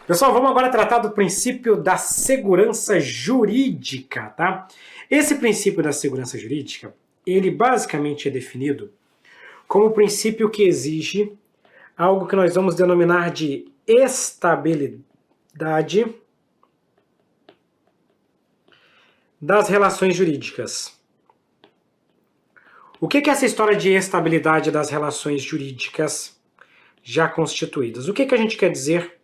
Pessoal, vamos agora tratar do princípio da segurança jurídica, tá? Esse princípio da segurança jurídica, ele basicamente é definido como o princípio que exige algo que nós vamos denominar de estabilidade das relações jurídicas. O que é essa história de estabilidade das relações jurídicas já constituídas? O que a gente quer dizer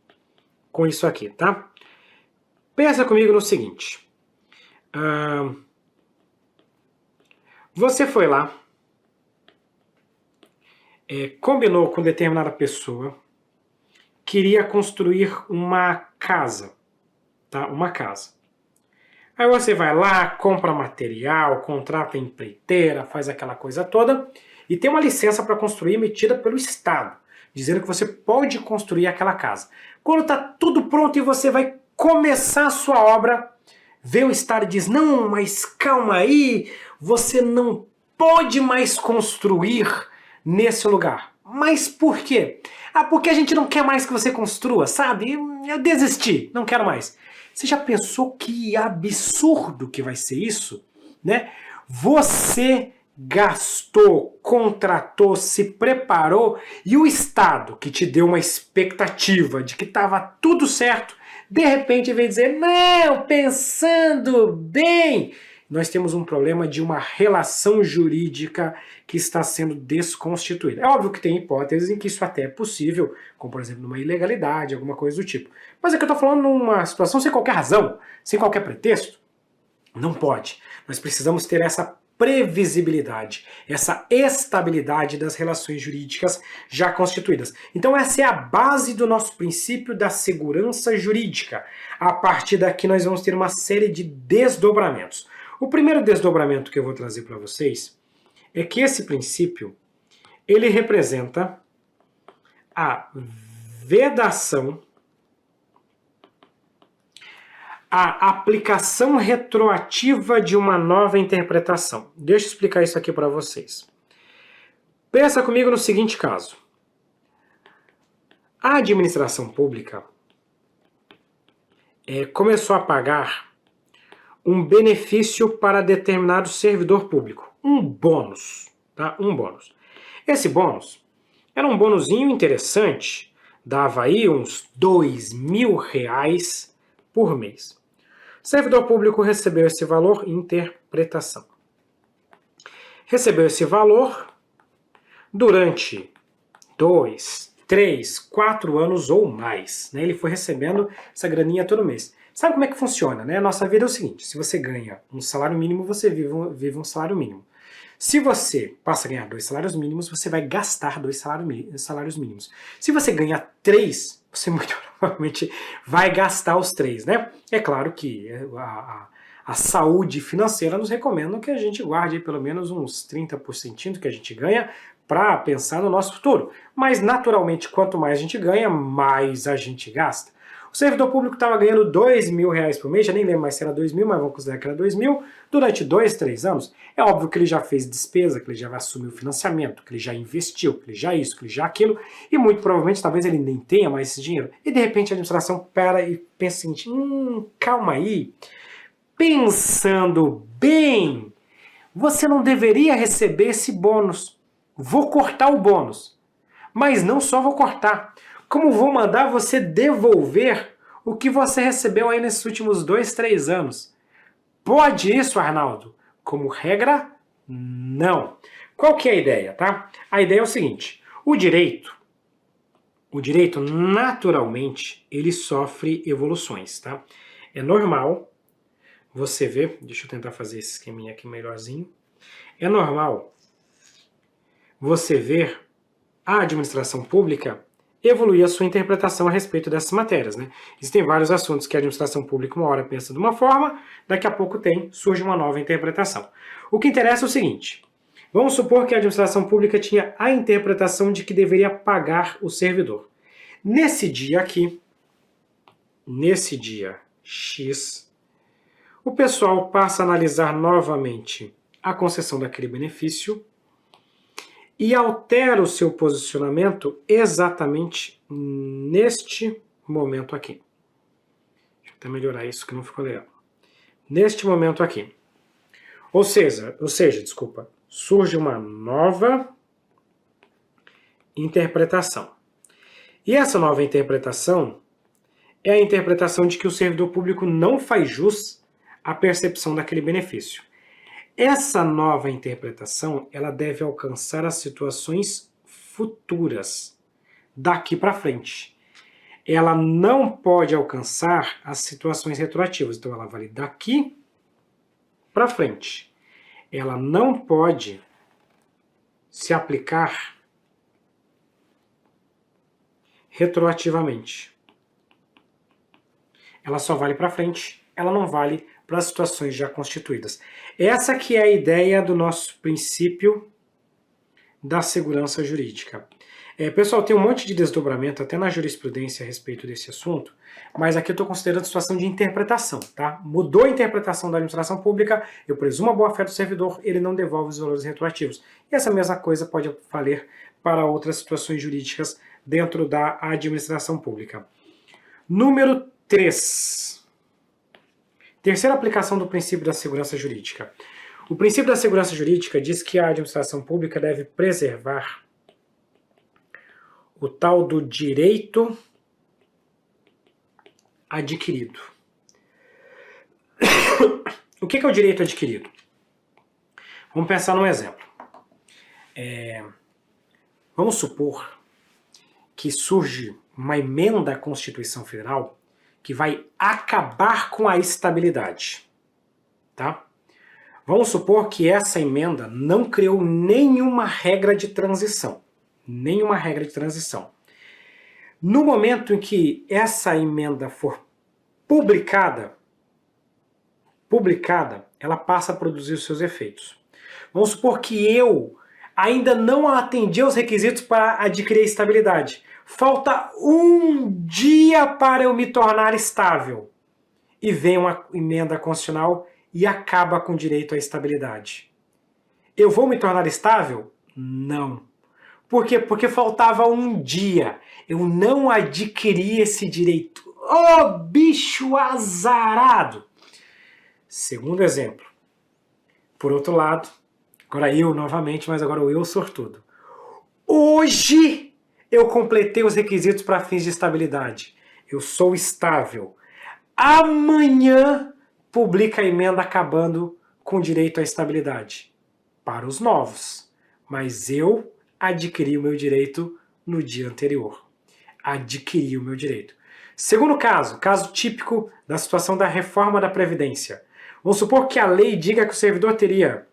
com isso aqui, tá? Pensa comigo no seguinte. Você foi lá, combinou com determinada pessoa, queria construir uma casa, tá? Uma casa. Aí você vai lá, compra material, contrata empreiteira, faz aquela coisa toda e tem uma licença para construir emitida pelo Estado, dizendo que você pode construir aquela casa. Quando está tudo pronto e você vai começar a sua obra, vem o Estado e diz, não, mas calma aí, você não pode mais construir nesse lugar. Mas por quê? Ah, porque a gente não quer mais que você construa, sabe? Eu desisti, não quero mais. Você já pensou que absurdo que vai ser isso? Né? Você gastou, contratou, se preparou e o Estado, que te deu uma expectativa de que estava tudo certo, de repente vem dizer, não, pensando bem, nós temos um problema de uma relação jurídica que está sendo desconstituída. É óbvio que tem hipóteses em que isso até é possível, como por exemplo numa ilegalidade, alguma coisa do tipo. Mas é que eu estou falando numa situação sem qualquer razão, sem qualquer pretexto. Não pode. Nós precisamos ter essa previsibilidade, essa estabilidade das relações jurídicas já constituídas. Então essa é a base do nosso princípio da segurança jurídica. A partir daqui nós vamos ter uma série de desdobramentos. O primeiro desdobramento que eu vou trazer para vocês é que esse princípio ele representa a vedação, a aplicação retroativa de uma nova interpretação. Deixa eu explicar isso aqui para vocês. Pensa comigo no seguinte caso. A administração pública começou a pagar um benefício para determinado servidor público. Um bônus, tá? Um bônus. Esse bônus era um bônusinho interessante, dava aí uns R$2.000 por mês. O servidor público recebeu esse valor em interpretação. Recebeu esse valor durante 2, 3, 4 anos ou mais. Né? Ele foi recebendo essa graninha todo mês. Sabe como é que funciona? Né? A nossa vida é o seguinte, se você ganha um salário mínimo, você vive um salário mínimo. Se você passa a ganhar 2 salários mínimos, você vai gastar 2 salários mínimos. Se você ganha 3, você muito provavelmente vai gastar os 3, né? É claro que a saúde financeira nos recomenda que a gente guarde pelo menos uns 30% do que a gente ganha para pensar no nosso futuro. Mas, naturalmente, quanto mais a gente ganha, mais a gente gasta. O servidor público estava ganhando R$2.000 por mês, já nem lembro mais se era 2.000, mas vamos considerar que era 2.000, durante 2, 3 anos. É óbvio que ele já fez despesa, que ele já assumiu financiamento, que ele já investiu, que ele já isso, que ele já aquilo, e muito provavelmente talvez ele nem tenha mais esse dinheiro. E de repente a administração para e pensa o seguinte, calma aí, pensando bem, você não deveria receber esse bônus. Vou cortar o bônus. Mas não só vou cortar, como vou mandar você devolver o que você recebeu aí nesses últimos 2, 3 anos. Pode isso, Arnaldo? Como regra, não. Qual que é a ideia, tá? A ideia é o seguinte, o direito naturalmente, ele sofre evoluções, tá? É normal você ver, deixa eu tentar fazer esse esqueminha aqui melhorzinho, é normal você ver a administração pública evoluir a sua interpretação a respeito dessas matérias. Né? Existem vários assuntos que a administração pública uma hora pensa de uma forma, daqui a pouco surge uma nova interpretação. O que interessa é o seguinte, vamos supor que a administração pública tinha a interpretação de que deveria pagar o servidor. Nesse dia aqui, nesse dia X, o pessoal passa a analisar novamente a concessão daquele benefício e altera o seu posicionamento exatamente neste momento aqui. até melhorar isso que não ficou legal. Neste momento aqui. Ou seja, desculpa, surge uma nova interpretação. E essa nova interpretação é a interpretação de que o servidor público não faz jus à percepção daquele benefício. Essa nova interpretação, ela deve alcançar as situações futuras, daqui para frente. Ela não pode alcançar as situações retroativas, então ela vale daqui para frente. Ela não pode se aplicar retroativamente. Ela só vale para frente, ela não vale para as situações já constituídas. Essa que é a ideia do nosso princípio da segurança jurídica. Pessoal, tem um monte de desdobramento até na jurisprudência a respeito desse assunto, mas aqui eu estou considerando situação de interpretação, tá? Mudou a interpretação da administração pública, eu presumo a boa-fé do servidor, ele não devolve os valores retroativos. E essa mesma coisa pode valer para outras situações jurídicas dentro da administração pública. Número 3. Terceira aplicação do princípio da segurança jurídica. O princípio da segurança jurídica diz que a administração pública deve preservar o tal do direito adquirido. O que é o direito adquirido? Vamos pensar num exemplo. Vamos supor que surge uma emenda à Constituição Federal que vai acabar com a estabilidade. Tá? Vamos supor que essa emenda não criou nenhuma regra de transição. Nenhuma regra de transição. No momento em que essa emenda for publicada, ela passa a produzir os seus efeitos. Vamos supor que eu ainda não atendi aos requisitos para adquirir estabilidade. Falta um dia para eu me tornar estável. E vem uma emenda constitucional e acaba com o direito à estabilidade. Eu vou me tornar estável? Não. Por quê? Porque faltava um dia. Eu não adquiri esse direito. Ô, bicho azarado! Segundo exemplo. Por outro lado, agora eu novamente, mas agora o eu sortudo. Hoje eu completei os requisitos para fins de estabilidade. Eu sou estável. Amanhã publica a emenda acabando com direito à estabilidade. Para os novos. Mas eu adquiri o meu direito no dia anterior. Adquiri o meu direito. Segundo caso típico da situação da reforma da Previdência. Vamos supor que a lei diga que o servidor teria,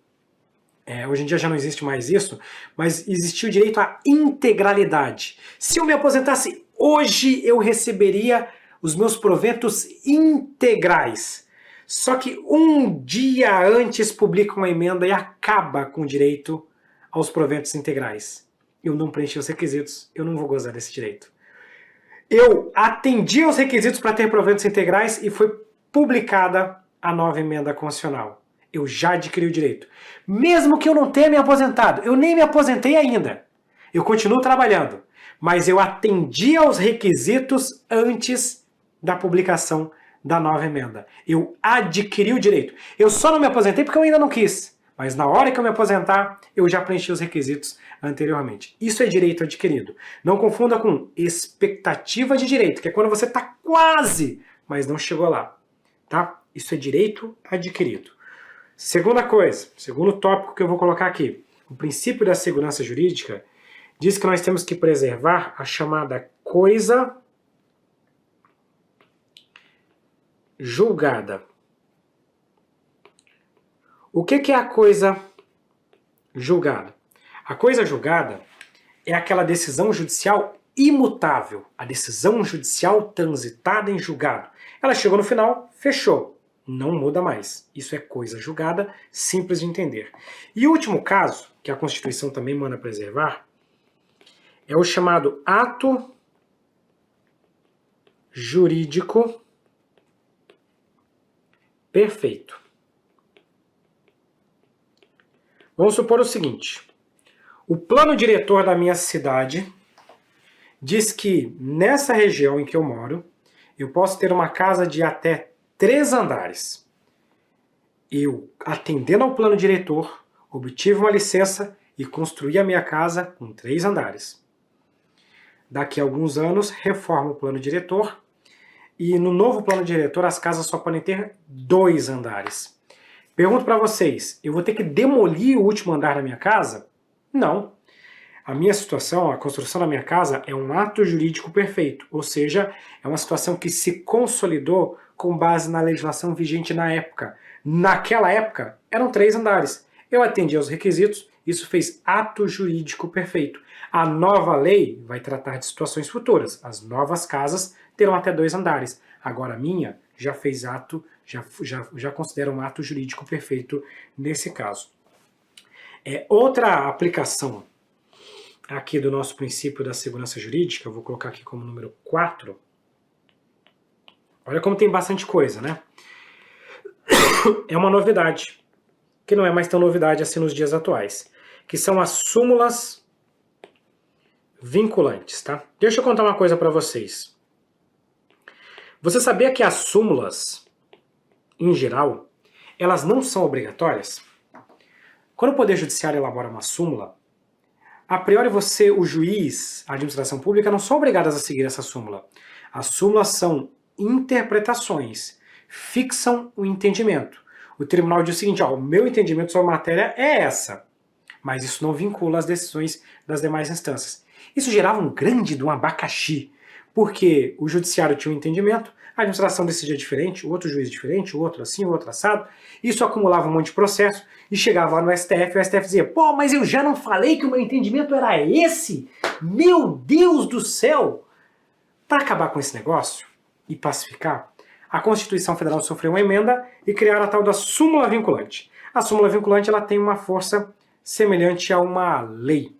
hoje em dia já não existe mais isso, mas existia o direito à integralidade. Se eu me aposentasse hoje, eu receberia os meus proventos integrais. Só que um dia antes publica uma emenda e acaba com o direito aos proventos integrais. Eu não preenchi os requisitos, eu não vou gozar desse direito. Eu atendi aos requisitos para ter proventos integrais e foi publicada a nova emenda constitucional. Eu já adquiri o direito. Mesmo que eu não tenha me aposentado, eu nem me aposentei ainda. Eu continuo trabalhando, mas eu atendi aos requisitos antes da publicação da nova emenda. Eu adquiri o direito. Eu só não me aposentei porque eu ainda não quis. Mas na hora que eu me aposentar, eu já preenchi os requisitos anteriormente. Isso é direito adquirido. Não confunda com expectativa de direito, que é quando você está quase, mas não chegou lá. Tá? Isso é direito adquirido. Segunda coisa, segundo tópico que eu vou colocar aqui. O princípio da segurança jurídica diz que nós temos que preservar a chamada coisa julgada. O que é a coisa julgada? A coisa julgada é aquela decisão judicial imutável, a decisão judicial transitada em julgado. Ela chegou no final, fechou, não muda mais. Isso é coisa julgada, simples de entender. E o último caso, que a Constituição também manda preservar, é o chamado ato jurídico perfeito. Vamos supor o seguinte, o plano diretor da minha cidade diz que nessa região em que eu moro, eu posso ter uma casa de até 3 andares. Eu, atendendo ao plano diretor, obtive uma licença e construí a minha casa com 3 andares. Daqui a alguns anos, reformo o plano diretor e no novo plano diretor as casas só podem ter 2 andares. Pergunto para vocês, eu vou ter que demolir o último andar da minha casa? Não. A minha situação, a construção da minha casa é um ato jurídico perfeito, ou seja, é uma situação que se consolidou com base na legislação vigente na época. Naquela época, eram 3 andares. Eu atendi aos requisitos, isso fez ato jurídico perfeito. A nova lei vai tratar de situações futuras. As novas casas terão até 2 andares. Agora a minha já fez ato, já considera um ato jurídico perfeito nesse caso. Outra aplicação aqui do nosso princípio da segurança jurídica, eu vou colocar aqui como número 4. Olha como tem bastante coisa, né? É uma novidade, que não é mais tão novidade assim nos dias atuais, que são as súmulas vinculantes, tá? Deixa eu contar uma coisa para vocês. Você sabia que as súmulas, em geral, elas não são obrigatórias? Quando o Poder Judiciário elabora uma súmula, a priori você, o juiz, a administração pública, não são obrigadas a seguir essa súmula. As súmulas são interpretações, fixam o entendimento. O tribunal diz o seguinte, ó, o meu entendimento sobre a matéria é essa, mas isso não vincula as decisões das demais instâncias. Isso gerava um grande abacaxi, porque o judiciário tinha um entendimento, a administração decidia diferente, o outro juiz diferente, o outro assim, o outro assado, isso acumulava um monte de processo, e chegava lá no STF, e o STF dizia, pô, mas eu já não falei que o meu entendimento era esse? Meu Deus do céu! Para acabar com esse negócio e pacificar, a Constituição Federal sofreu uma emenda e criaram a tal da súmula vinculante. A súmula vinculante ela tem uma força semelhante a uma lei.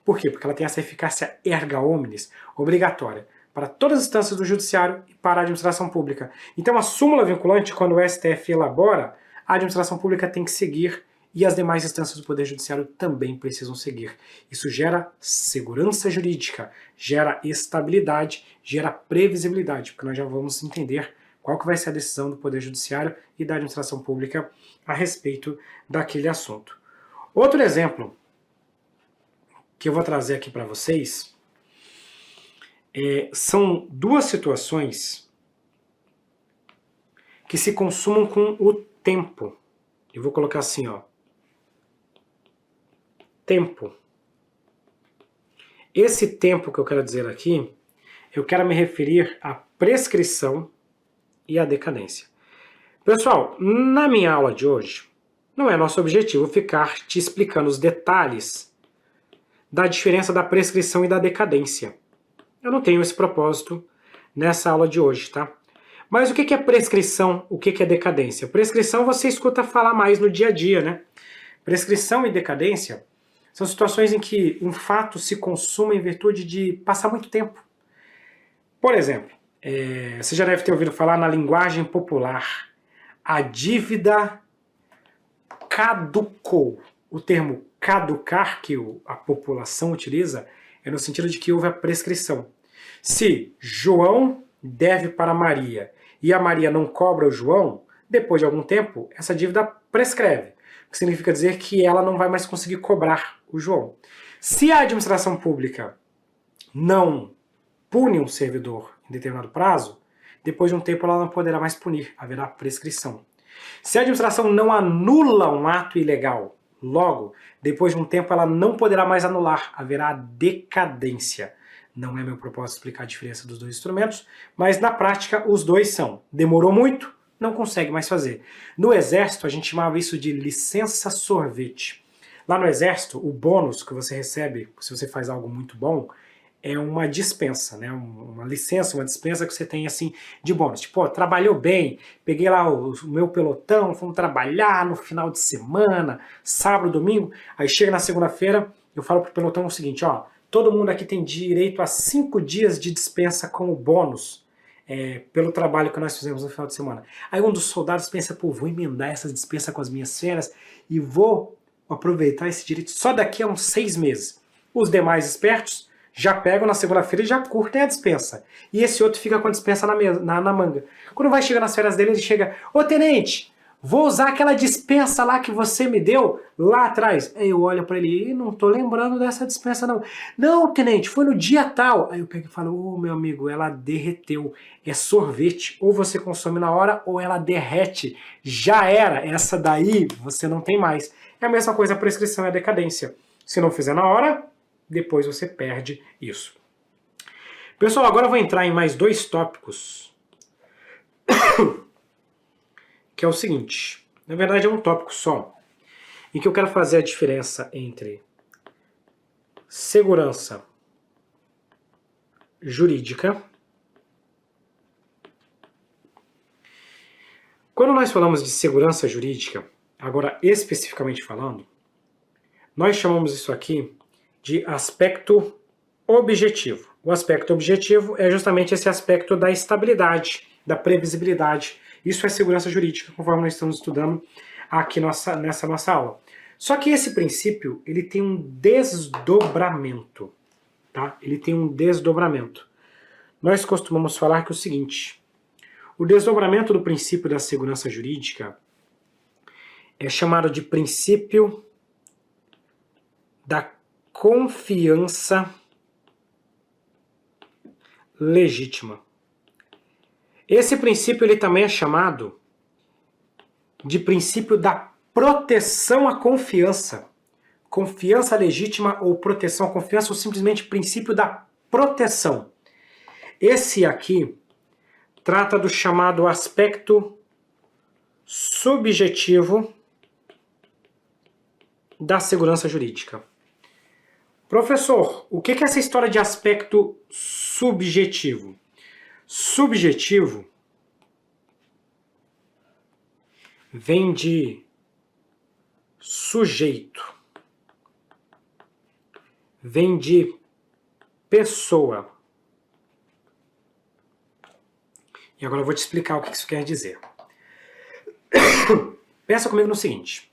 Por quê? Porque ela tem essa eficácia erga omnes, obrigatória, para todas as instâncias do judiciário e para a administração pública. Então a súmula vinculante, quando o STF elabora, a administração pública tem que seguir e as demais instâncias do Poder Judiciário também precisam seguir. Isso gera segurança jurídica, gera estabilidade, gera previsibilidade, porque nós já vamos entender qual que vai ser a decisão do Poder Judiciário e da administração pública a respeito daquele assunto. Outro exemplo que eu vou trazer aqui para vocês são 2 situações que se consumam com o tempo. Eu vou colocar assim, ó. Tempo. Esse tempo que eu quero dizer aqui, eu quero me referir à prescrição e à decadência. Pessoal, na minha aula de hoje, não é nosso objetivo ficar te explicando os detalhes da diferença da prescrição e da decadência. Eu não tenho esse propósito nessa aula de hoje, tá? Mas o que é prescrição, o que é decadência? Prescrição você escuta falar mais no dia a dia, né? Prescrição e decadência são situações em que um fato se consuma em virtude de passar muito tempo. Por exemplo, você já deve ter ouvido falar na linguagem popular, a dívida caducou. O termo caducar, que a população utiliza, é no sentido de que houve a prescrição. Se João deve para Maria e a Maria não cobra o João, depois de algum tempo, essa dívida prescreve. O que significa dizer que ela não vai mais conseguir cobrar o João. Se a administração pública não pune um servidor em determinado prazo, depois de um tempo ela não poderá mais punir, haverá prescrição. Se a administração não anula um ato ilegal, logo, depois de um tempo ela não poderá mais anular, haverá decadência. Não é meu propósito explicar a diferença dos 2 instrumentos, mas na prática os 2 são. Demorou muito, não consegue mais fazer. No Exército a gente chamava isso de licença sorvete. Lá no Exército, o bônus que você recebe se você faz algo muito bom é uma dispensa, né? Uma licença, uma dispensa que você tem assim de bônus. Tipo, trabalhou bem, peguei lá o meu pelotão, fomos trabalhar no final de semana, sábado, domingo, aí chega na segunda-feira, eu falo pro pelotão o seguinte, ó, todo mundo aqui tem direito a 5 dias de dispensa como bônus pelo trabalho que nós fizemos no final de semana. Aí um dos soldados pensa, pô, vou emendar essa dispensa com as minhas férias e vou aproveitar esse direito só daqui a uns 6 meses. Os demais espertos já pegam na segunda-feira e já curtem a dispensa. E esse outro fica com a dispensa na manga. Quando vai chegar nas férias dele, ele chega, ô tenente, vou usar aquela dispensa lá que você me deu lá atrás. Aí eu olho pra ele, não tô lembrando dessa dispensa não. Não, tenente, foi no dia tal. Aí eu pego e falo, ô meu amigo, ela derreteu. É sorvete, ou você consome na hora ou ela derrete. Já era, essa daí você não tem mais. É a mesma coisa a prescrição e a decadência. Se não fizer na hora, depois você perde isso. Pessoal, agora eu vou entrar em mais 2 tópicos. Que é o seguinte, na verdade é um tópico só, em que eu quero fazer a diferença entre segurança jurídica. Quando nós falamos de segurança jurídica, agora especificamente falando, nós chamamos isso aqui de aspecto objetivo. O aspecto objetivo é justamente esse aspecto da estabilidade, da previsibilidade. Isso é segurança jurídica, conforme nós estamos estudando aqui nessa nossa aula. Só que esse princípio, ele tem um desdobramento, tá? Ele tem um desdobramento. Nós costumamos falar que é o seguinte, o desdobramento do princípio da segurança jurídica é chamado de princípio da confiança legítima. Esse princípio ele também é chamado de princípio da proteção à confiança. Confiança legítima ou proteção à confiança, ou simplesmente princípio da proteção. Esse aqui trata do chamado aspecto subjetivo da segurança jurídica. Professor, o que é essa história de aspecto subjetivo? Subjetivo vem de sujeito, vem de pessoa. E agora eu vou te explicar o que isso quer dizer. Pensa comigo no seguinte.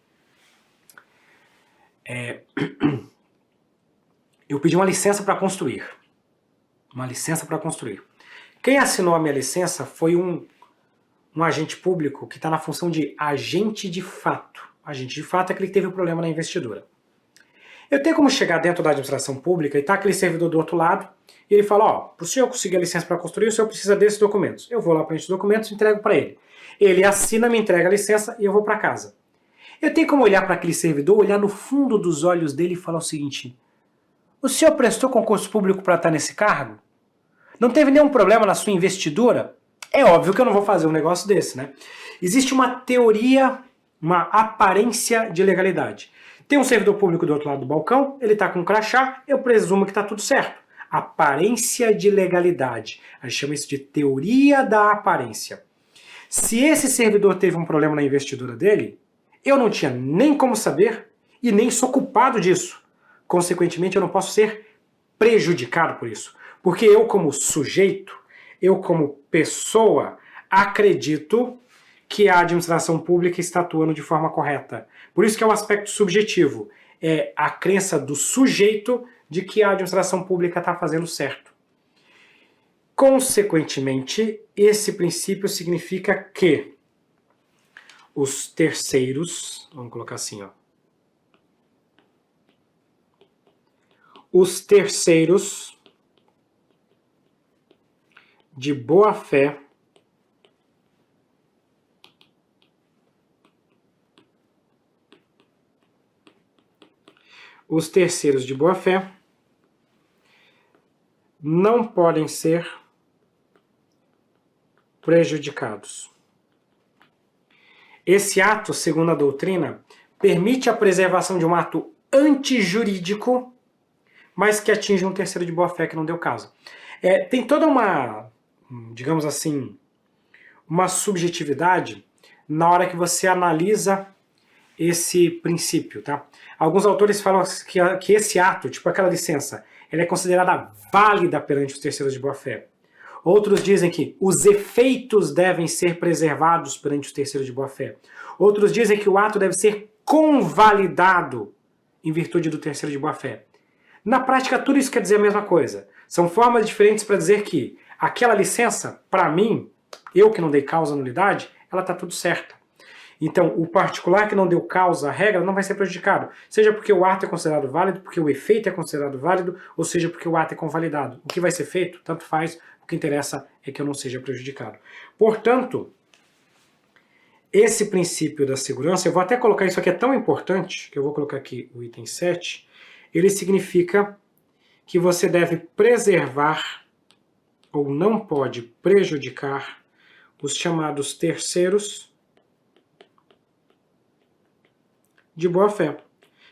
Eu pedi uma licença para construir. Uma licença para construir. Quem assinou a minha licença foi um agente público que está na função de agente de fato. Agente de fato é aquele que teve um problema na investidura. Eu tenho como chegar dentro da administração pública e tá aquele servidor do outro lado e ele fala, ó, para o senhor conseguir a licença para construir, o senhor precisa desses documentos. Eu vou lá para esses documentos e entrego para ele. Ele assina, me entrega a licença e eu vou para casa. Eu tenho como olhar para aquele servidor, olhar no fundo dos olhos dele e falar o seguinte, o senhor prestou concurso público para estar nesse cargo? Não teve nenhum problema na sua investidura? É óbvio que eu não vou fazer um negócio desse, né? Existe uma teoria, uma aparência de legalidade. Tem um servidor público do outro lado do balcão, ele está com um crachá, eu presumo que está tudo certo. Aparência de legalidade. A gente chama isso de teoria da aparência. Se esse servidor teve um problema na investidura dele, eu não tinha nem como saber e nem sou culpado disso. Consequentemente, eu não posso ser prejudicado por isso. Porque eu, como sujeito, eu, como pessoa, acredito que a administração pública está atuando de forma correta. Por isso que é um aspecto subjetivo. É a crença do sujeito de que a administração pública está fazendo certo. Consequentemente, esse princípio significa que os terceiros, vamos colocar assim, ó, os terceiros de boa fé não podem ser prejudicados. Esse ato, segundo a doutrina, permite a preservação de um ato antijurídico, mas que atinge um terceiro de boa fé que não deu causa. Tem toda uma, digamos assim, uma subjetividade na hora que você analisa esse princípio, tá? Alguns autores falam que esse ato, tipo aquela licença, ela é considerada válida perante os terceiros de boa fé. Outros dizem que os efeitos devem ser preservados perante os terceiros de boa fé. Outros dizem que o ato deve ser convalidado em virtude do terceiro de boa fé. Na prática, tudo isso quer dizer a mesma coisa. São formas diferentes para dizer que aquela licença, para mim, eu que não dei causa à nulidade, ela está tudo certa. Então, o particular que não deu causa à regra não vai ser prejudicado, seja porque o ato é considerado válido, porque o efeito é considerado válido, ou seja porque o ato é convalidado. O que vai ser feito, tanto faz, o que interessa é que eu não seja prejudicado. Portanto, esse princípio da segurança, eu vou até colocar isso aqui, é tão importante, que eu vou colocar aqui o item 7, ele significa que você deve preservar ou não pode prejudicar os chamados terceiros de boa-fé,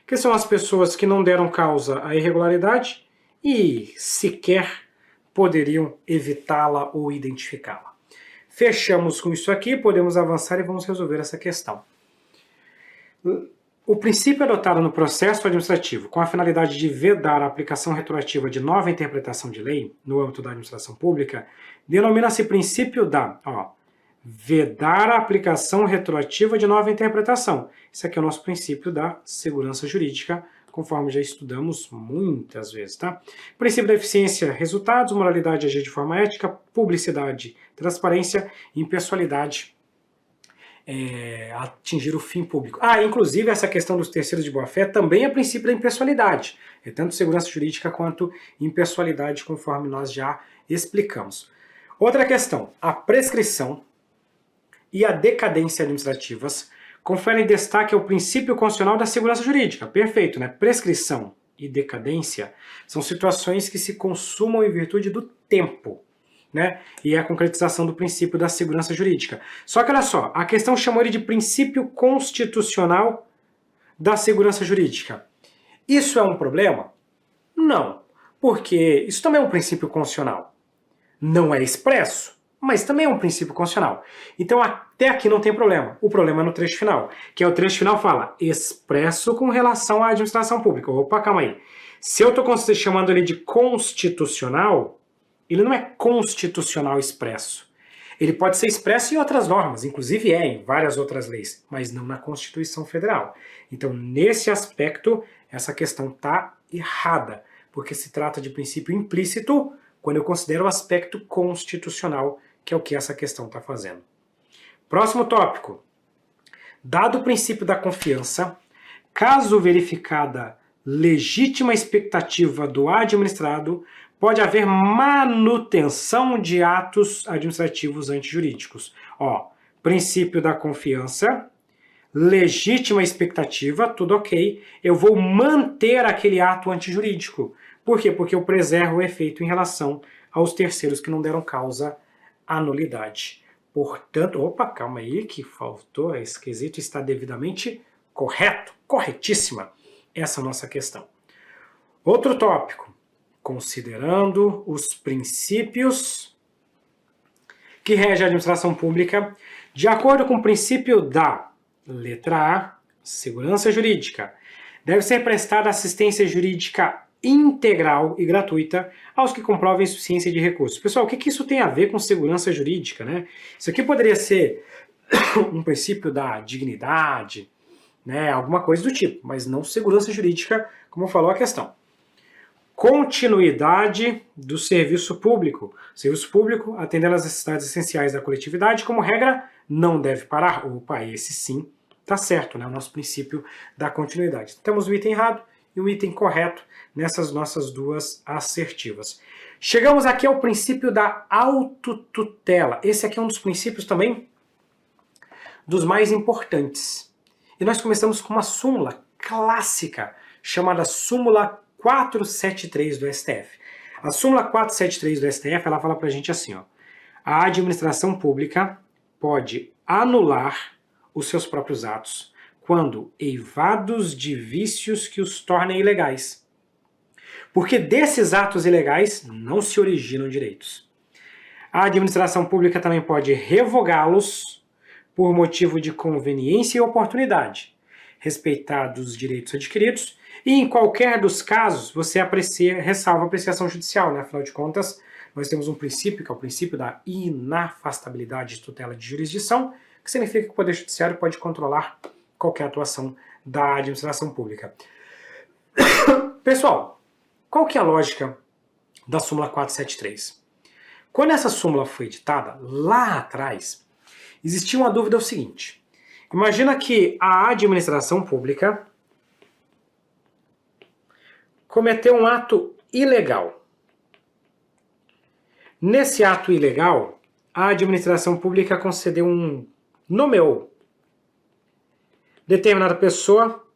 que são as pessoas que não deram causa à irregularidade e sequer poderiam evitá-la ou identificá-la. Fechamos com isso aqui, podemos avançar e vamos resolver essa questão. O princípio adotado no processo administrativo com a finalidade de vedar a aplicação retroativa de nova interpretação de lei no âmbito da administração pública denomina-se princípio da vedar a aplicação retroativa de nova interpretação. Esse aqui é o nosso princípio da segurança jurídica, conforme já estudamos muitas vezes, tá? Princípio da eficiência, resultados, moralidade, agir de forma ética, publicidade, transparência, impessoalidade, atingir o fim público. Inclusive essa questão dos terceiros de boa-fé também é princípio da impessoalidade. É tanto segurança jurídica quanto impessoalidade, conforme nós já explicamos. Outra questão, a prescrição e a decadência administrativas conferem destaque ao princípio constitucional da segurança jurídica. Perfeito, né? Prescrição e decadência são situações que se consumam em virtude do tempo, né? E é a concretização do princípio da segurança jurídica. Só que olha só, a questão chamou ele de princípio constitucional da segurança jurídica. Isso é um problema? Não, porque isso também é um princípio constitucional. Não é expresso, mas também é um princípio constitucional. Então até aqui não tem problema. O problema é no trecho final, que é o trecho final fala expresso com relação à administração pública. Opa, calma aí. Se eu estou chamando ele de constitucional, ele não é constitucional expresso. Ele pode ser expresso em outras normas, inclusive em várias outras leis, mas não na Constituição Federal. Então, nesse aspecto, essa questão está errada, porque se trata de princípio implícito quando eu considero o aspecto constitucional, que é o que essa questão está fazendo. Próximo tópico. Dado o princípio da confiança, caso verificada legítima expectativa do administrado, pode haver manutenção de atos administrativos antijurídicos. Princípio da confiança, legítima expectativa, tudo ok, eu vou manter aquele ato antijurídico. Por quê? Porque eu preservo o efeito em relação aos terceiros que não deram causa à nulidade. Portanto, calma aí que faltou, esse quesito está devidamente correto, corretíssima essa nossa questão. Outro tópico, considerando os princípios que regem a administração pública, de acordo com o princípio da letra A, segurança jurídica, deve ser prestada assistência jurídica integral e gratuita aos que comprovem insuficiência de recursos. Pessoal, o que isso tem a ver com segurança jurídica, né? Isso aqui poderia ser um princípio da dignidade, né? Alguma coisa do tipo, mas não segurança jurídica, como falou a questão. Continuidade do serviço público. O serviço público, atendendo às necessidades essenciais da coletividade, como regra, não deve parar. Esse sim está certo, né? O nosso princípio da continuidade. Temos o item errado e o item correto nessas nossas duas assertivas. Chegamos aqui ao princípio da autotutela. Esse aqui é um dos princípios também dos mais importantes. E nós começamos com uma súmula clássica, chamada súmula 473 do STF. A súmula 473 do STF, ela fala pra gente assim, a administração pública pode anular os seus próprios atos quando eivados de vícios que os tornem ilegais. Porque desses atos ilegais não se originam direitos. A administração pública também pode revogá-los por motivo de conveniência e oportunidade, respeitados os direitos adquiridos, e em qualquer dos casos você ressalva a apreciação judicial, né? Afinal de contas, nós temos um princípio, que é o princípio da inafastabilidade de tutela de jurisdição, que significa que o Poder Judiciário pode controlar qualquer atuação da administração pública. Pessoal, Qual que é a lógica da súmula 473? Quando essa súmula foi editada, lá atrás, existia uma dúvida, o seguinte: imagina que a administração pública cometeu um ato ilegal. Nesse ato ilegal, a administração pública nomeou determinada pessoa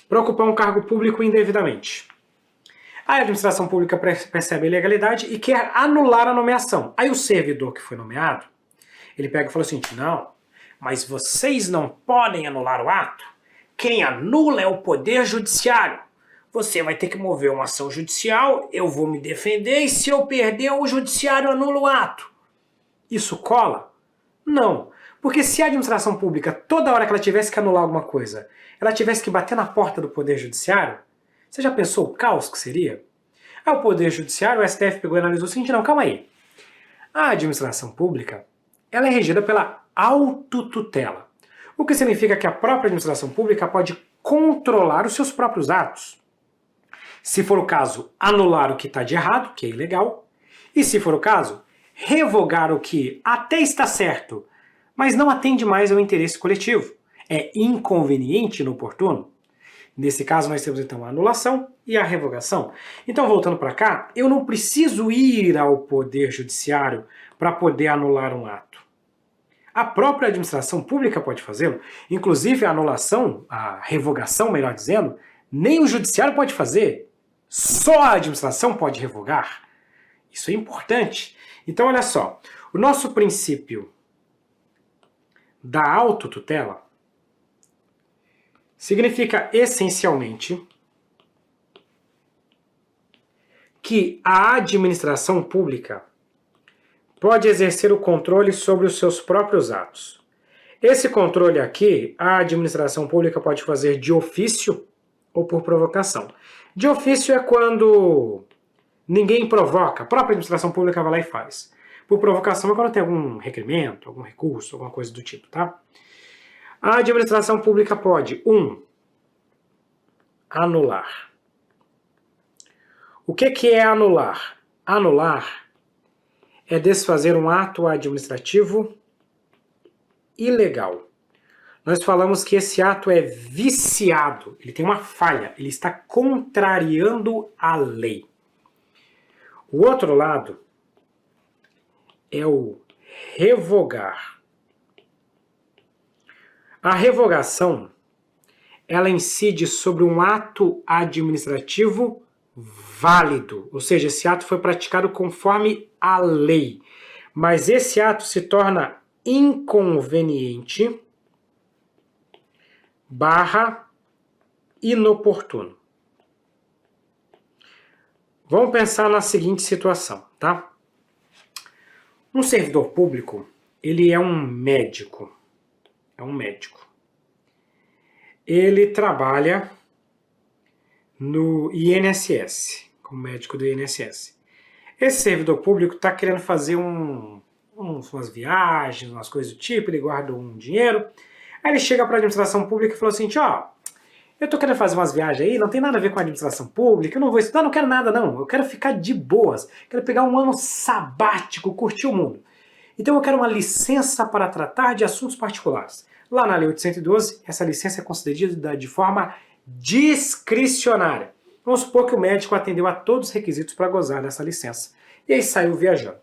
para ocupar um cargo público indevidamente. A administração pública percebe a ilegalidade e quer anular a nomeação. Aí o servidor que foi nomeado, ele pega e fala assim: não, mas vocês não podem anular o ato. Quem anula é o Poder Judiciário. Você vai ter que mover uma ação judicial, eu vou me defender e se eu perder, o Judiciário anula o ato. Isso cola? Não. Porque se a administração pública, toda hora que ela tivesse que anular alguma coisa, ela tivesse que bater na porta do Poder Judiciário, você já pensou o caos que seria? Aí o Poder Judiciário, o STF pegou e analisou o seguinte: não, calma aí. A administração pública, ela é regida pela autotutela. O que significa que a própria administração pública pode controlar os seus próprios atos. Se for o caso, anular o que está de errado, que é ilegal, e se for o caso, revogar o que até está certo, mas não atende mais ao interesse coletivo, é inconveniente e inoportuno. Nesse caso, nós temos então a anulação e a revogação. Então, voltando para cá, eu não preciso ir ao Poder Judiciário para poder anular um ato. A própria administração pública pode fazê-lo. Inclusive, a anulação, a revogação, melhor dizendo, nem o Judiciário pode fazer. Só a administração pode revogar. Isso é importante. Então, olha só, o nosso princípio da autotutela significa essencialmente que a administração pública pode exercer o controle sobre os seus próprios atos. Esse controle aqui, a administração pública pode fazer de ofício ou por provocação. De ofício é quando ninguém provoca, a própria administração pública vai lá e faz. Por provocação é quando tem algum requerimento, algum recurso, alguma coisa do tipo, tá? A administração pública pode, 1. Anular. O que é anular? Anular é desfazer um ato administrativo ilegal. Nós falamos que esse ato é viciado, ele tem uma falha, ele está contrariando a lei. O outro lado é o revogar. A revogação, ela incide sobre um ato administrativo válido, ou seja, esse ato foi praticado conforme a lei, mas esse ato se torna inconveniente / inoportuno. Vamos pensar na seguinte situação, tá? Um servidor público, ele é um médico. Ele trabalha no INSS, como médico do INSS. Esse servidor público está querendo fazer umas viagens, umas coisas do tipo, ele guarda um dinheiro. Aí ele chega para a administração pública e fala assim: ó, eu tô querendo fazer umas viagens aí, não tem nada a ver com a administração pública, eu não vou estudar, não quero nada não, eu quero ficar de boas, quero pegar um ano sabático, curtir o mundo. Então eu quero uma licença para tratar de assuntos particulares. Lá na Lei 812, essa licença é concedida de forma discricionária. Vamos supor que o médico atendeu a todos os requisitos para gozar dessa licença. E aí saiu viajando.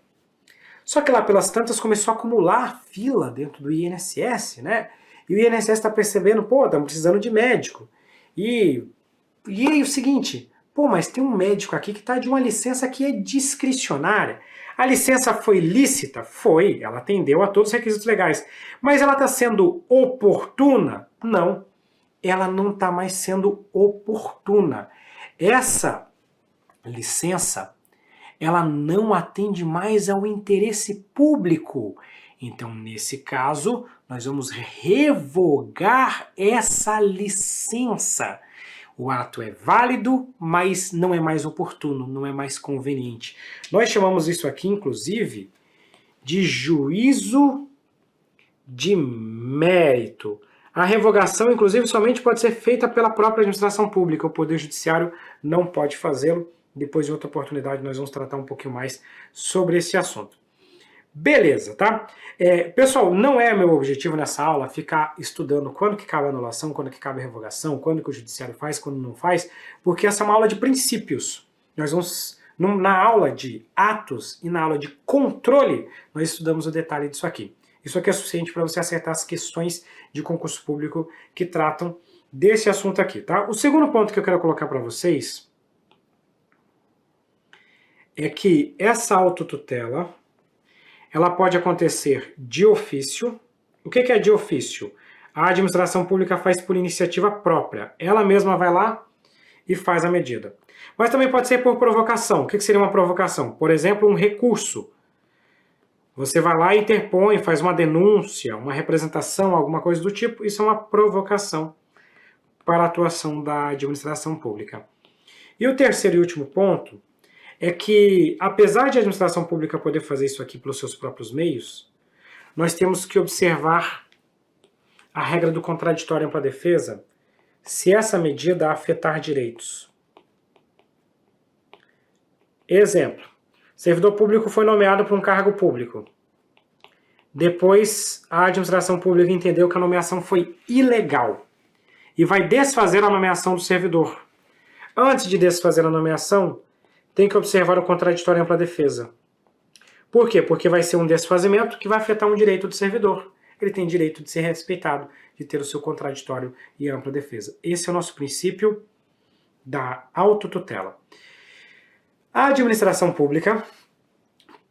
Só que lá pelas tantas começou a acumular fila dentro do INSS, né? E o INSS está percebendo, pô, estamos precisando de médico. E aí o seguinte, pô, mas tem um médico aqui que está de uma licença que é discricionária. A licença foi lícita? Foi, ela atendeu a todos os requisitos legais. Mas ela está sendo oportuna? Não, ela não está mais sendo oportuna. Essa licença, ela não atende mais ao interesse público. Então, nesse caso, nós vamos revogar essa licença. O ato é válido, mas não é mais oportuno, não é mais conveniente. Nós chamamos isso aqui, inclusive, de juízo de mérito. A revogação, inclusive, somente pode ser feita pela própria administração pública. O Poder Judiciário não pode fazê-lo Depois, em outra oportunidade, nós vamos tratar um pouquinho mais sobre esse assunto. Beleza, tá? Pessoal, não é meu objetivo nessa aula ficar estudando quando que cabe a anulação, quando que cabe a revogação, quando que o judiciário faz, quando não faz, porque essa é uma aula de princípios. Nós vamos, na aula de atos e na aula de controle, nós estudamos o detalhe disso aqui. Isso aqui é suficiente para você acertar as questões de concurso público que tratam desse assunto aqui, tá? O segundo ponto que eu quero colocar para vocês é que essa autotutela, ela pode acontecer de ofício. O que é de ofício? A administração pública faz por iniciativa própria. Ela mesma vai lá e faz a medida. Mas também pode ser por provocação. O que seria uma provocação? Por exemplo, um recurso. Você vai lá e interpõe, faz uma denúncia, uma representação, alguma coisa do tipo. Isso é uma provocação para a atuação da administração pública. E o terceiro e último ponto é que, apesar de a administração pública poder fazer isso aqui pelos seus próprios meios, nós temos que observar a regra do contraditório ampla defesa se essa medida afetar direitos. Exemplo, servidor público foi nomeado para um cargo público. Depois, a administração pública entendeu que a nomeação foi ilegal e vai desfazer a nomeação do servidor. Antes de desfazer a nomeação, tem que observar o contraditório ampla defesa. Por quê? Porque vai ser um desfazimento que vai afetar um direito do servidor. Ele tem direito de ser respeitado, de ter o seu contraditório e ampla defesa. Esse é o nosso princípio da autotutela. A administração pública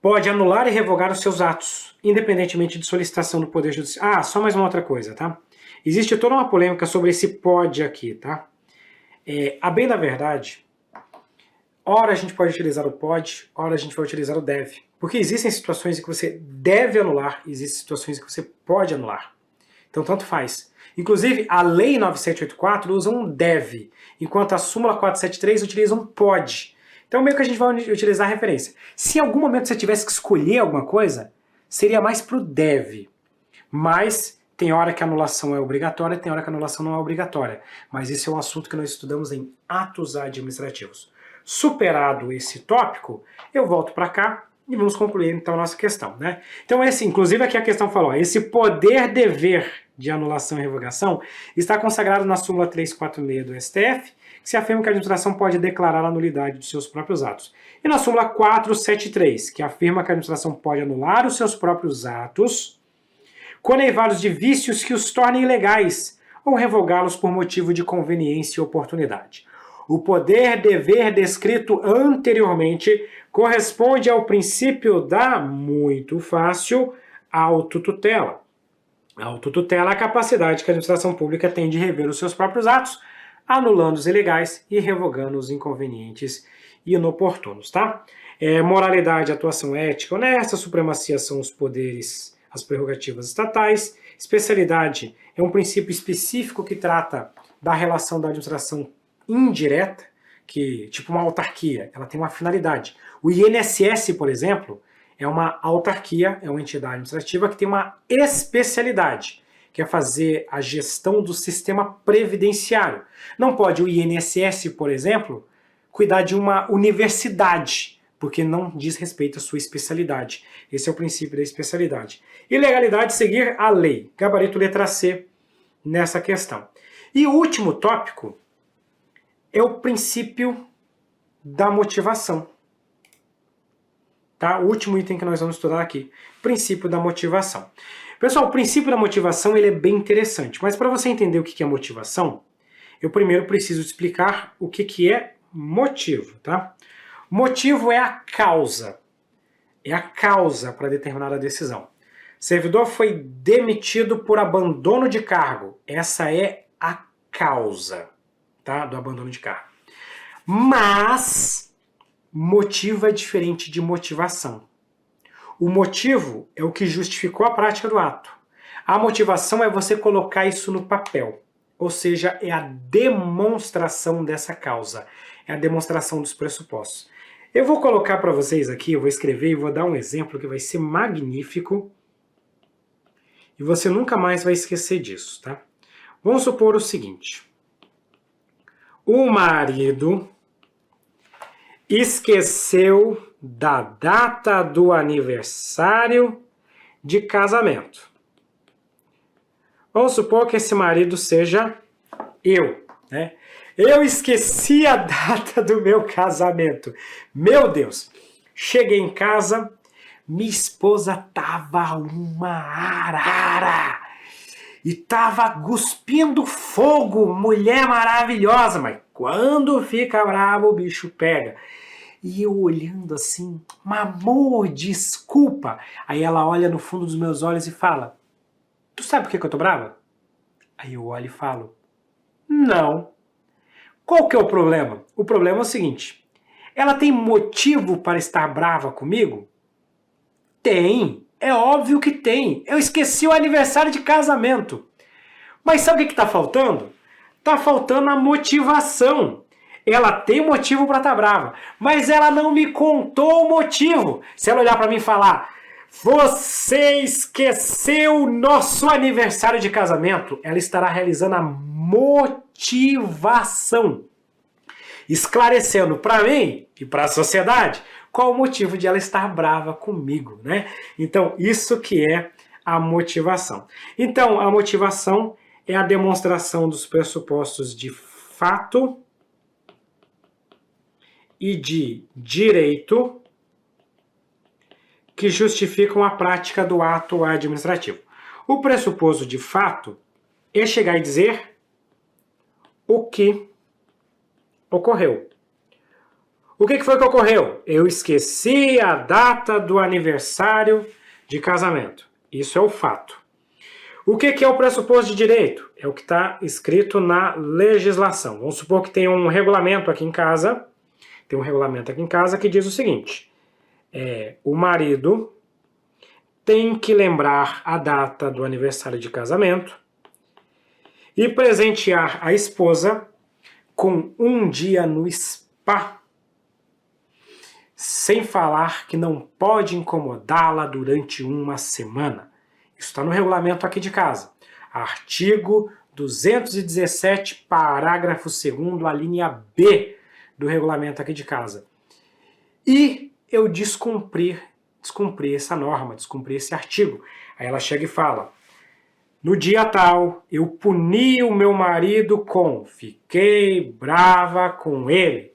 pode anular e revogar os seus atos, independentemente de solicitação do Poder Judiciário. Só mais uma outra coisa, tá? Existe toda uma polêmica sobre esse pode aqui, tá? A bem da verdade, ora a gente pode utilizar o pode, ora a gente vai utilizar o deve. Porque existem situações em que você deve anular, existem situações em que você pode anular. Então, tanto faz. Inclusive, a Lei 9784 usa um deve, enquanto a súmula 473 utiliza um pode. Então, meio que a gente vai utilizar a referência. Se em algum momento você tivesse que escolher alguma coisa, seria mais para o deve. Mas tem hora que a anulação é obrigatória, tem hora que a anulação não é obrigatória. Mas esse é um assunto que nós estudamos em atos administrativos. Superado esse tópico, eu volto para cá e vamos concluir então a nossa questão, né? Então, inclusive aqui a questão falou, esse poder-dever de anulação e revogação está consagrado na súmula 346 do STF, que se afirma que a administração pode declarar a nulidade dos seus próprios atos. E na súmula 473, que afirma que a administração pode anular os seus próprios atos quando eivados de vícios que os tornem ilegais ou revogá-los por motivo de conveniência e oportunidade. O poder-dever descrito anteriormente corresponde ao princípio da, muito fácil, autotutela. A autotutela é a capacidade que a administração pública tem de rever os seus próprios atos, anulando os ilegais e revogando os inconvenientes e inoportunos, tá? Moralidade, atuação ética honesta, supremacia são os poderes, as prerrogativas estatais, especialidade é um princípio específico que trata da relação da administração indireta, que tipo uma autarquia, ela tem uma finalidade. O INSS, por exemplo, é uma autarquia, é uma entidade administrativa que tem uma especialidade, que é fazer a gestão do sistema previdenciário. Não pode o INSS, por exemplo, cuidar de uma universidade, porque não diz respeito à sua especialidade. Esse é o princípio da especialidade. E legalidade, seguir a lei. Gabarito letra C nessa questão. E o último tópico é o princípio da motivação. Tá? O último item que nós vamos estudar aqui. Princípio da motivação. Pessoal, o princípio da motivação ele é bem interessante, mas para você entender o que é motivação, eu primeiro preciso explicar o que é motivo. Tá? Motivo é a causa. É a causa para determinada decisão. Servidor foi demitido por abandono de cargo. Essa é a causa, tá, do abandono de cargo. Mas motivo é diferente de motivação. O motivo é o que justificou a prática do ato. A motivação é você colocar isso no papel. Ou seja, é a demonstração dessa causa. É a demonstração dos pressupostos. Eu vou colocar para vocês aqui, eu vou escrever e vou dar um exemplo que vai ser magnífico. E você nunca mais vai esquecer disso, tá? Vamos supor o seguinte. O marido, esqueceu da data do aniversário de casamento. Vamos supor que esse marido seja eu, né? Eu esqueci a data do meu casamento. Meu Deus! Cheguei em casa, minha esposa tava uma arara e tava cuspindo fogo, mulher maravilhosa, mas quando fica bravo o bicho pega. E eu olhando assim, amor, desculpa. Aí ela olha no fundo dos meus olhos e fala, tu sabe por que eu tô brava? Aí eu olho e falo, não. Qual que é o problema? O problema é o seguinte, ela tem motivo para estar brava comigo? Tem, é óbvio que tem. Eu esqueci o aniversário de casamento. Mas sabe o que está faltando? Está faltando a motivação. Ela tem motivo para estar brava, mas ela não me contou o motivo. Se ela olhar para mim e falar, você esqueceu o nosso aniversário de casamento, ela estará realizando a motivação, esclarecendo para mim e para a sociedade qual o motivo de ela estar brava comigo, né? Então, isso que é a motivação. Então, a motivação é a demonstração dos pressupostos de fato e de direito que justificam a prática do ato administrativo. O pressuposto de fato é chegar e dizer o que ocorreu. O que foi que ocorreu? Eu esqueci a data do aniversário de casamento. Isso é o fato. O que é o pressuposto de direito? É o que está escrito na legislação. Vamos supor que tem um regulamento aqui em casa. Tem um regulamento aqui em casa que diz o seguinte. O marido tem que lembrar a data do aniversário de casamento e presentear a esposa com um dia no spa, sem falar que não pode incomodá-la durante uma semana. Isso está no regulamento aqui de casa. Artigo 217, parágrafo 2º, a linha B do regulamento aqui de casa. E eu descumpri essa norma, descumpri esse artigo. Aí ela chega e fala, no dia tal, eu puni o meu marido fiquei brava com ele.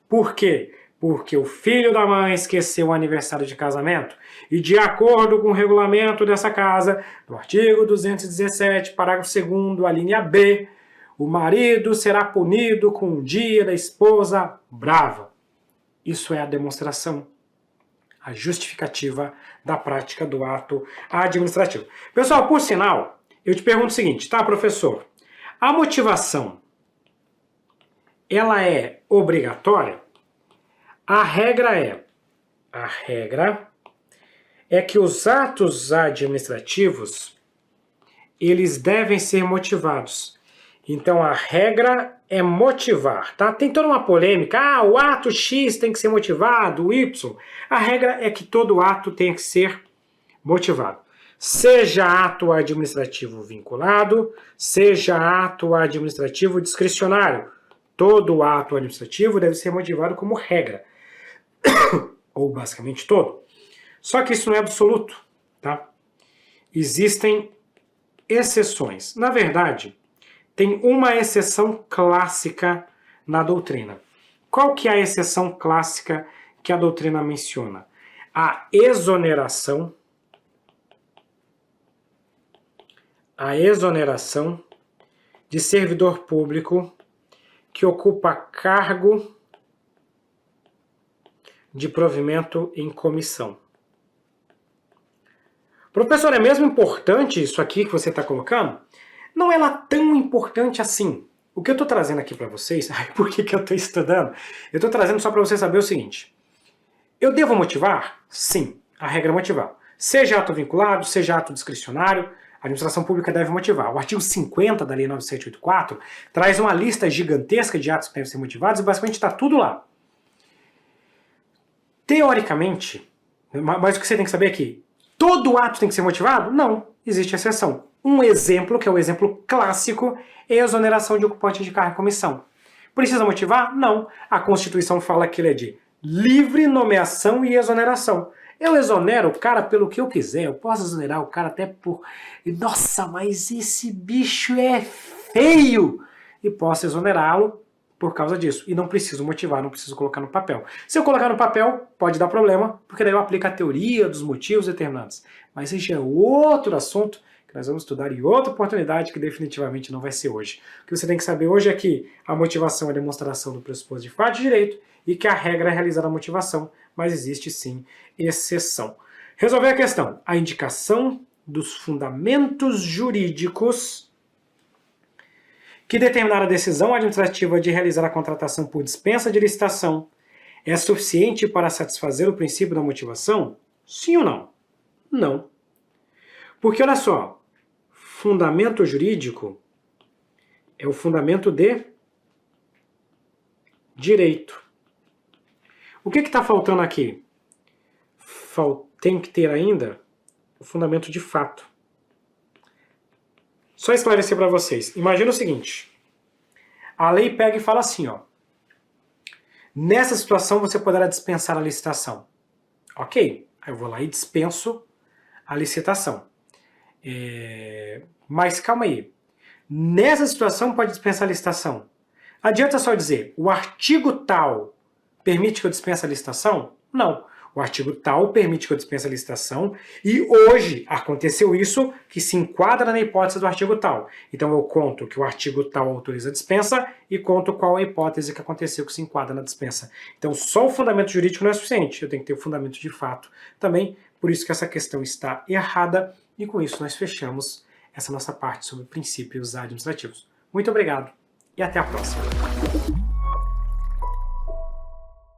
Por quê? Porque o filho da mãe esqueceu o aniversário de casamento e de acordo com o regulamento dessa casa, no artigo 217, parágrafo 2º, a linha B, o marido será punido com um dia da esposa brava. Isso é a demonstração, a justificativa da prática do ato administrativo. Pessoal, por sinal, eu te pergunto o seguinte, tá, professor? A motivação, ela é obrigatória? A regra é que os atos administrativos, eles devem ser motivados. Então, a regra é motivar, tá? Tem toda uma polêmica, o ato X tem que ser motivado, o Y. A regra é que todo ato tem que ser motivado. Seja ato administrativo vinculado, seja ato administrativo discricionário. Todo ato administrativo deve ser motivado como regra. Ou basicamente todo. Só que isso não é absoluto, tá? Existem exceções. Na verdade, tem uma exceção clássica na doutrina. Qual que é a exceção clássica que a doutrina menciona? A exoneração de servidor público que ocupa cargo de provimento em comissão. Professor, é mesmo importante isso aqui que você está colocando? Não é lá tão importante assim. O que eu estou trazendo aqui para vocês, por que eu estou estudando? Eu estou trazendo só para você saber o seguinte. Eu devo motivar? Sim, a regra é motivar. Seja ato vinculado, seja ato discricionário, a administração pública deve motivar. O artigo 50 da Lei 9784 traz uma lista gigantesca de atos que devem ser motivados e basicamente está tudo lá. Teoricamente, mas o que você tem que saber aqui, todo ato tem que ser motivado? Não, existe exceção. Um exemplo, que é o exemplo clássico, é a exoneração de ocupante de cargo em comissão. Precisa motivar? Não. A Constituição fala que ele é de livre nomeação e exoneração. Eu exonero o cara pelo que eu quiser, eu posso exonerar o cara até por... Nossa, mas esse bicho é feio! E posso exonerá-lo por causa disso. E não preciso motivar, não preciso colocar no papel. Se eu colocar no papel, pode dar problema, porque daí eu aplico a teoria dos motivos determinantes. Mas esse é outro assunto que nós vamos estudar em outra oportunidade, que definitivamente não vai ser hoje. O que você tem que saber hoje é que a motivação é a demonstração do pressuposto de fato e direito, e que a regra é realizar a motivação, mas existe sim exceção. Resolver a questão. A indicação dos fundamentos jurídicos que determinar a decisão administrativa de realizar a contratação por dispensa de licitação é suficiente para satisfazer o princípio da motivação? Sim ou não? Não. Porque, olha só, fundamento jurídico é o fundamento de direito. O que está faltando aqui? Tem que ter ainda o fundamento de fato. Só esclarecer para vocês. Imagina o seguinte. A lei pega e fala assim, ó. Nessa situação você poderá dispensar a licitação. Ok. Aí eu vou lá e dispenso a licitação. Mas calma aí. Nessa situação pode dispensar a licitação. Adianta só dizer, o artigo tal permite que eu dispense a licitação? Não. O artigo tal permite que eu dispense a licitação e hoje aconteceu isso que se enquadra na hipótese do artigo tal. Então eu conto que o artigo tal autoriza a dispensa e conto qual a hipótese que aconteceu que se enquadra na dispensa. Então só o fundamento jurídico não é suficiente, eu tenho que ter o fundamento de fato também, por isso que essa questão está errada e com isso nós fechamos essa nossa parte sobre princípios administrativos. Muito obrigado e até a próxima.